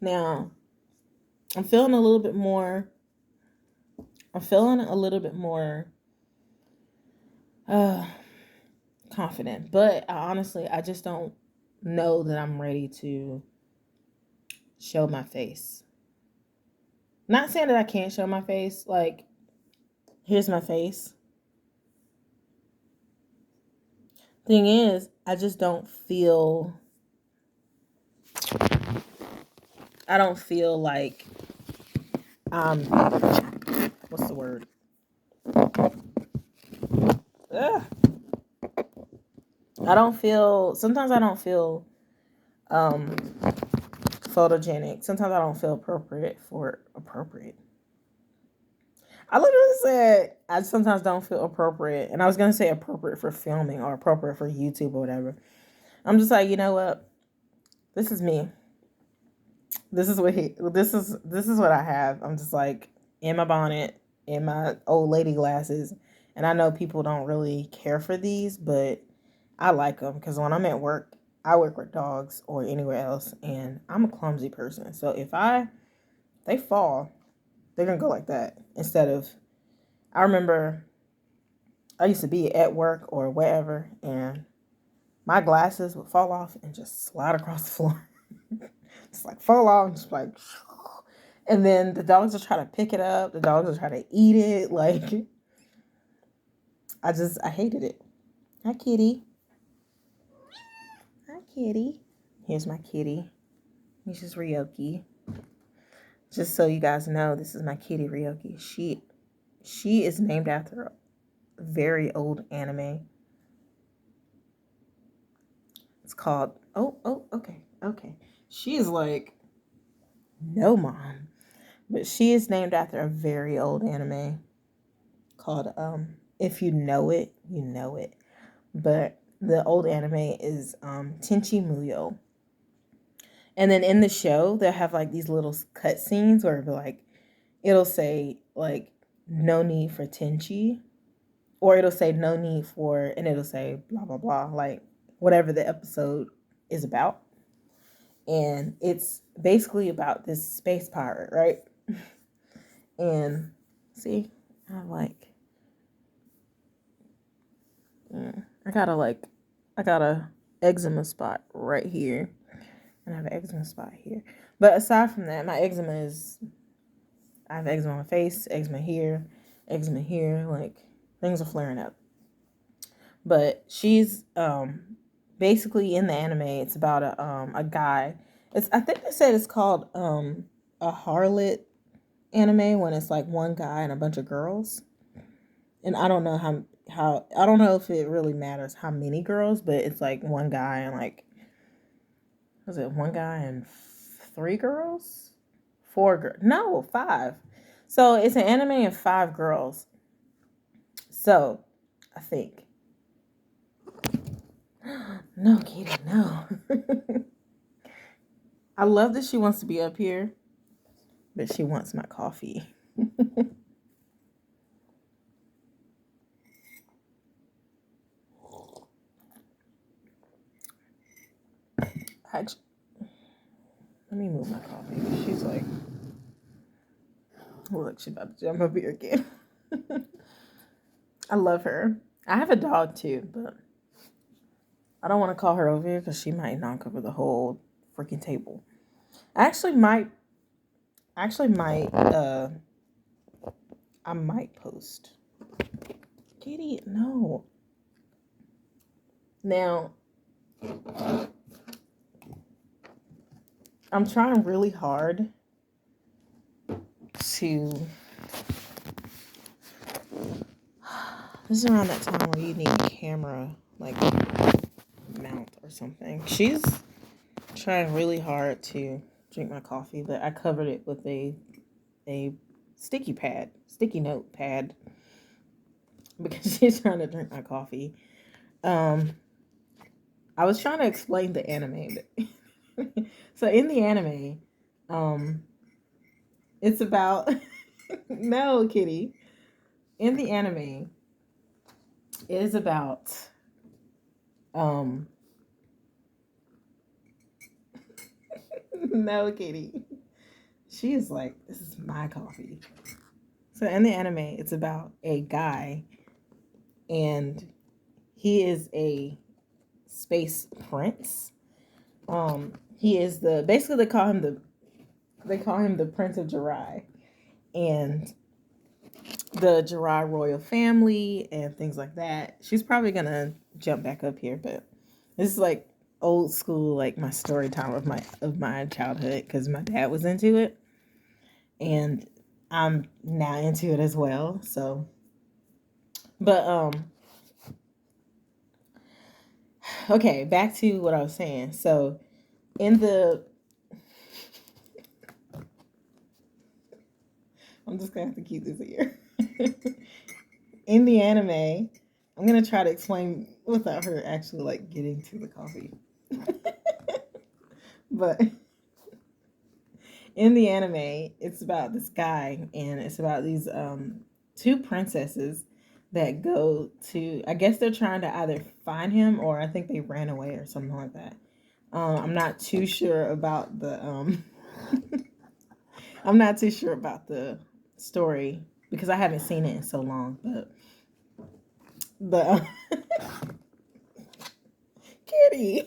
Now, I'm feeling a little bit more. I'm feeling a little bit more uh, confident, but I just don't know that I'm ready to show my face. Not saying that I can't show my face. Like, here's my face. Thing is, I just don't feel. I don't feel like what's the word? Ugh. I don't feel. Sometimes I don't feel um photogenic. Sometimes I don't feel appropriate. I literally said I sometimes don't feel appropriate, and I was gonna say appropriate for filming or appropriate for YouTube or whatever. I'm just like, you know what? This is me. This is what I have. I'm just like in my bonnet, in my old lady glasses, and I know people don't really care for these, but I like them because when I'm at work, I work with dogs or anywhere else, and I'm a clumsy person. So if they fall, they're gonna go like that instead of. I remember I used to be at work or wherever, and my glasses would fall off and just slide across the floor. Just like fall off, just like, and then the dogs will try to pick it up. The dogs will try to eat it. Like, I hated it. Hi, kitty. Hi, kitty. Here's my kitty. This is Ryoki. Just so you guys know, this is my kitty Ryoki. She is named after a very old anime. It's called okay. She is like no mom, but she is named after a very old anime called If You Know It, You Know It. But the old anime is Tenchi Muyo. And then in the show, they'll have like these little cut scenes where it'll say like no need for Tenchi, or it'll say no need for, and it'll say blah blah blah, like whatever the episode is about. And it's basically about this space pirate, right? And see, I'm like, I got a eczema spot right here, and I have an eczema spot here. But aside from that, I have eczema on my face, eczema here, like things are flaring up. But she's basically in the anime. It's about a guy. I think they said it's called a harlot anime when it's like one guy and a bunch of girls. And I don't know how I don't know if it really matters how many girls, but it's like one guy and like was it one guy and three girls? Four girls. No, five. So it's an anime of five girls. So I think. No, Katie, no. I love that she wants to be up here, but she wants my coffee. Actually, let me move my coffee. She's like, look, she's about to jump up here again. I love her. I have a dog too, but I don't want to call her over here because she might knock over the whole freaking table. I actually might, I might post. Katie, no. Now, I'm trying really hard to. This is around that time where you need a camera, like mount or something. She's trying really hard to drink my coffee, but I covered it with a sticky note pad, because she's trying to drink my coffee. I was trying to explain the anime, but so in the anime, it's about no, kitty. In the anime, it is about um no, kitty. She is like, this is my coffee. So in the anime, it's about a guy, and he is a space prince. He is the basically they call him the Prince of Jirai, and the Jirai royal family and things like that. She's probably gonna jump back up here, but this is like old school, like my story time of my childhood because my dad was into it, and I'm now into it as well. So, but okay, back to what I was saying. So in the I'm just gonna have to keep this here. In the anime, I'm gonna try to explain without her actually like getting to the coffee. But in the anime, it's about this guy, and it's about these two princesses that go to. I guess they're trying to either find him or I think they ran away or something like that. I'm not too sure about the I'm not too sure about the story because I haven't seen it in so long. But Kitty,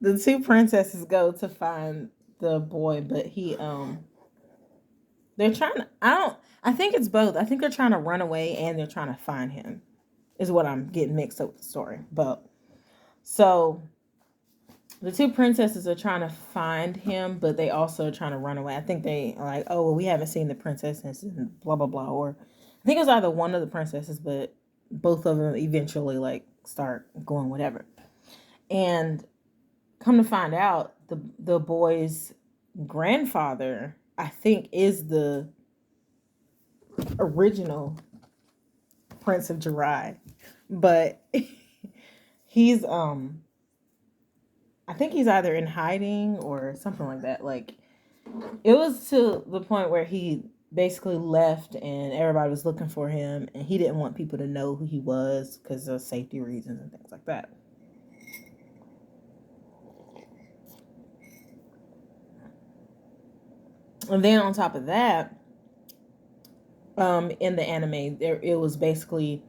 the two princesses go to find the boy, but they're trying to. I think it's both. I think they're trying to run away and they're trying to find him. Is what I'm getting mixed up with the story. But so the two princesses are trying to find him, but they also are trying to run away. I think they are like, oh well, we haven't seen the princesses and blah blah blah. Or I think it was either one of the princesses, but both of them eventually like start going whatever. And come to find out, the boy's grandfather, I think, is the original Prince of Jirai, but he's I think he's either in hiding or something like that. Like it was to the point where he basically left and everybody was looking for him, and he didn't want people to know who he was because of safety reasons and things like that. And then on top of that, in the anime, there it was basically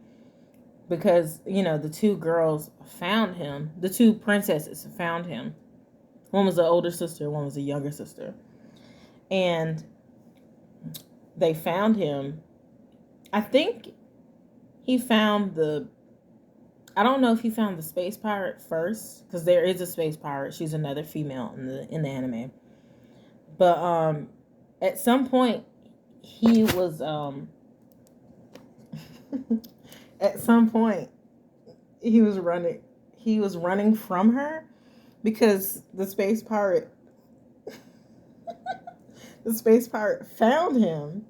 because the two girls found him, the two princesses found him. One was the older sister, one was the younger sister, and they found him. I think he found the. I don't know if he found the space pirate first because there is a space pirate. She's another female in the anime, but at some point he was at some point he was running from her because the space pirate found him.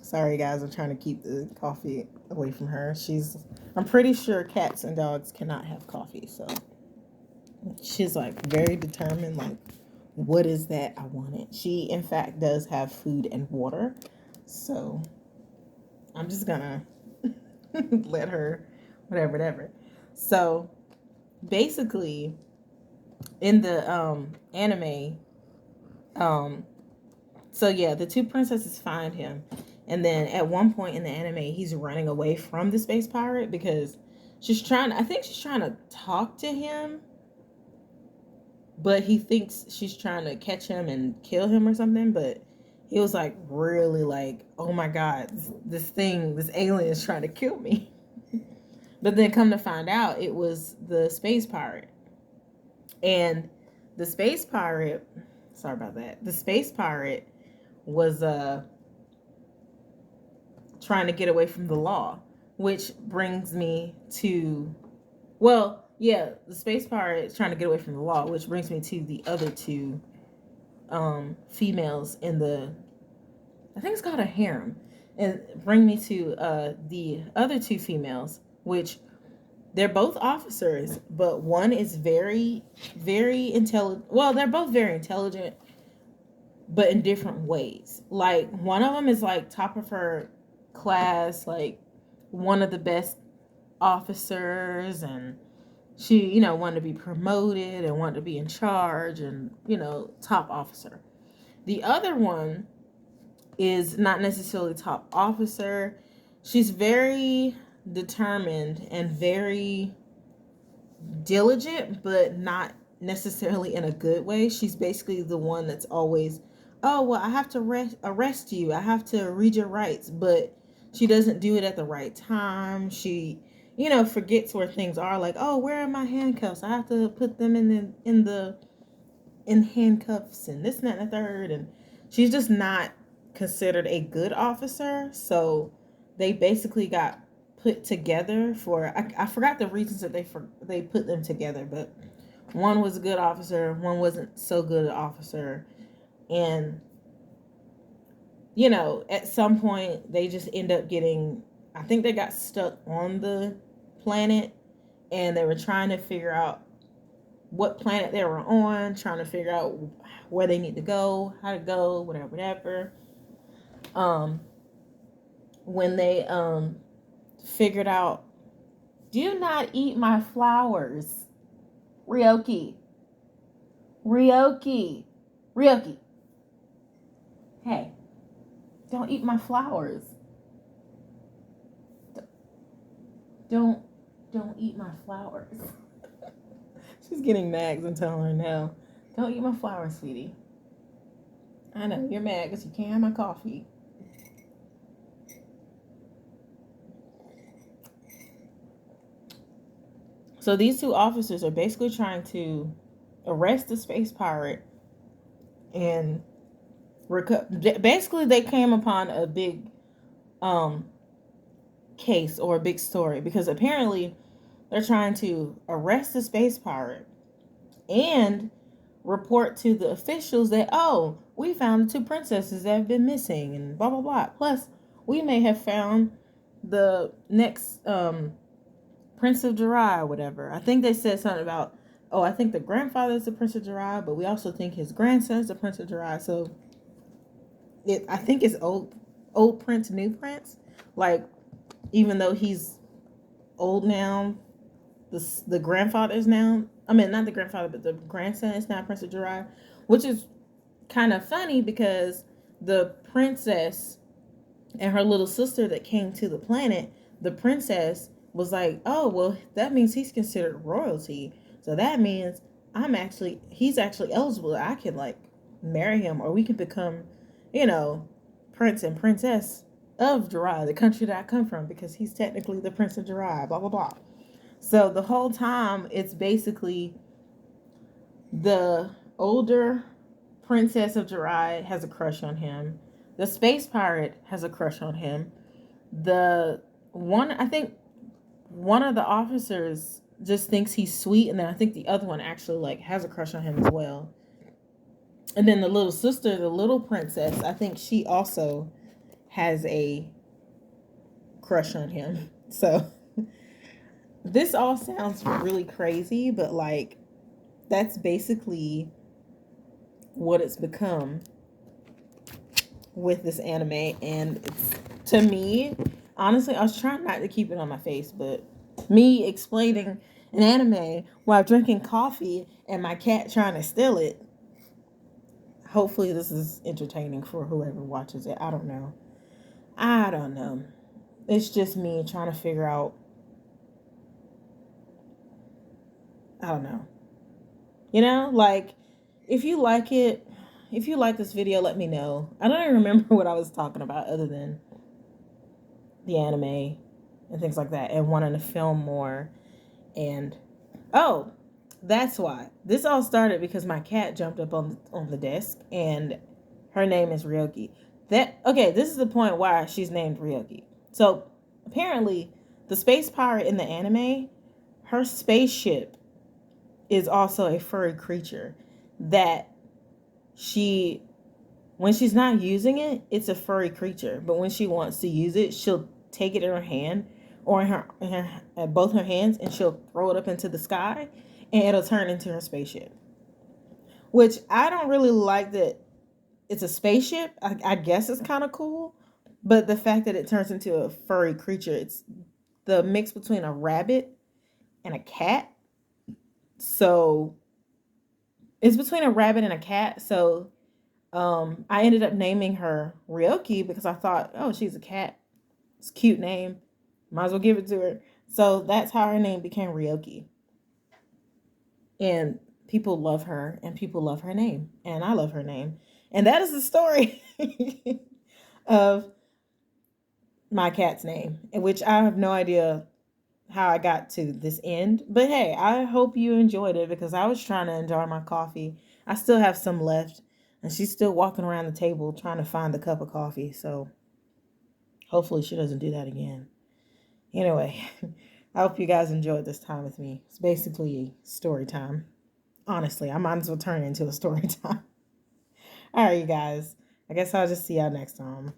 Sorry guys, I'm trying to keep the coffee away from her. I'm pretty sure cats and dogs cannot have coffee, so she's like very determined, like, what is that? I want it. She in fact does have food and water, so I'm just gonna let her whatever. So basically in the anime, so yeah, the two princesses find him, and then at one point in the anime he's running away from the space pirate because I think she's trying to talk to him, but he thinks she's trying to catch him and kill him or something. But he was like really like, oh my god, this alien is trying to kill me. But then come to find out it was the space pirate. And the space pirate, sorry about that. The space pirate was trying to get away from the law, which brings me to, well, yeah, the space pirate is trying to get away from the law, which brings me to the other two females in I think it's called a harem, and bring me to the other two females, which they're both officers, but one is very, very intelligent. Well, they're both very intelligent, but in different ways. Like one of them is like top of her class, like one of the best officers, and She, wanted to be promoted and wanted to be in charge and, top officer. The other one is not necessarily top officer. She's very determined and very diligent, but not necessarily in a good way. She's basically the one that's always, oh, well, I have to arrest you. I have to read your rights. But she doesn't do it at the right time. She, forgets where things are. Like, oh, where are my handcuffs? I have to put them in handcuffs and this and that and the third. And she's just not considered a good officer. So they basically got put together for, I forgot the reasons that they put them together, but one was a good officer, one wasn't so good an officer. And at some point they just end up getting, I think they got stuck on the planet and they were trying to figure out what planet they were on, trying to figure out where they need to go, how to go, whatever. When they figured out, do not eat my flowers. Ryoki. Hey, don't eat my flowers. Don't eat my flowers. She's getting mad because I'm telling her now. Don't eat my flowers, sweetie. I know, you're mad because you can't have my coffee. So these two officers are basically trying to arrest the space pirate and basically they came upon a big case or a big story because apparently they're trying to arrest the space pirate and report to the officials that, oh, we found the two princesses that have been missing and blah blah blah. Plus, we may have found the next Prince of Jirai or whatever. I think they said something about, oh, I think the grandfather is the Prince of Jirai, but we also think his grandson is the Prince of Jirai. So I think it's old Prince, new Prince. Like, even though he's old now, the grandfather is now, I mean, not the grandfather, but the grandson is now Prince of Jirai, which is kind of funny because the princess and her little sister that came to the planet, the princess was like, oh, well, that means he's considered royalty. So that means he's actually eligible. I can like marry him or we can become, prince and princess of Jirai, the country that I come from, because he's technically the Prince of Jirai, blah, blah, blah. So the whole time, it's basically the older princess of Jirai has a crush on him. The space pirate has a crush on him. I think one of the officers just thinks he's sweet, and then I think the other one actually like has a crush on him as well. And then the little sister, the little princess, I think she also has a crush on him. So this all sounds really crazy, but like that's basically what it's become with this anime. And it's, to me, honestly, I was trying not to keep it on my face, but me explaining an anime while drinking coffee and my cat trying to steal it, hopefully this is entertaining for whoever watches it. I don't know. It's just me trying to figure out, I don't know. Like, if you like this video, let me know. I don't even remember what I was talking about other than the anime and things like that and wanting to film more. And, oh, that's why. This all started because my cat jumped up on the desk and her name is Ryoki. This is the point why she's named Ryoki. So, apparently, the space pirate in the anime, her spaceship is also a furry creature that when she's not using it, it's a furry creature. But when she wants to use it, she'll take it in her hand or in both her hands, and she'll throw it up into the sky, and it'll turn into her spaceship. Which I don't really like that it's a spaceship. I guess it's kind of cool, but the fact that it turns into a furry creature, it's the mix between a rabbit and a cat. So it's between a rabbit and a cat. So I ended up naming her Ryoki because I thought, oh, she's a cat. It's a cute name. Might as well give it to her. So that's how her name became Ryoki. And people love her and people love her name. And I love her name. And that is the story of my cat's name, in which I have no idea how I got to this end. But hey, I hope you enjoyed it because I was trying to enjoy my coffee. I still have some left, and she's still walking around the table trying to find the cup of coffee. So hopefully she doesn't do that again. Anyway, I hope you guys enjoyed this time with me. It's basically story time. Honestly, I might as well turn it into a story time. All right, you guys. I guess I'll just see y'all next time.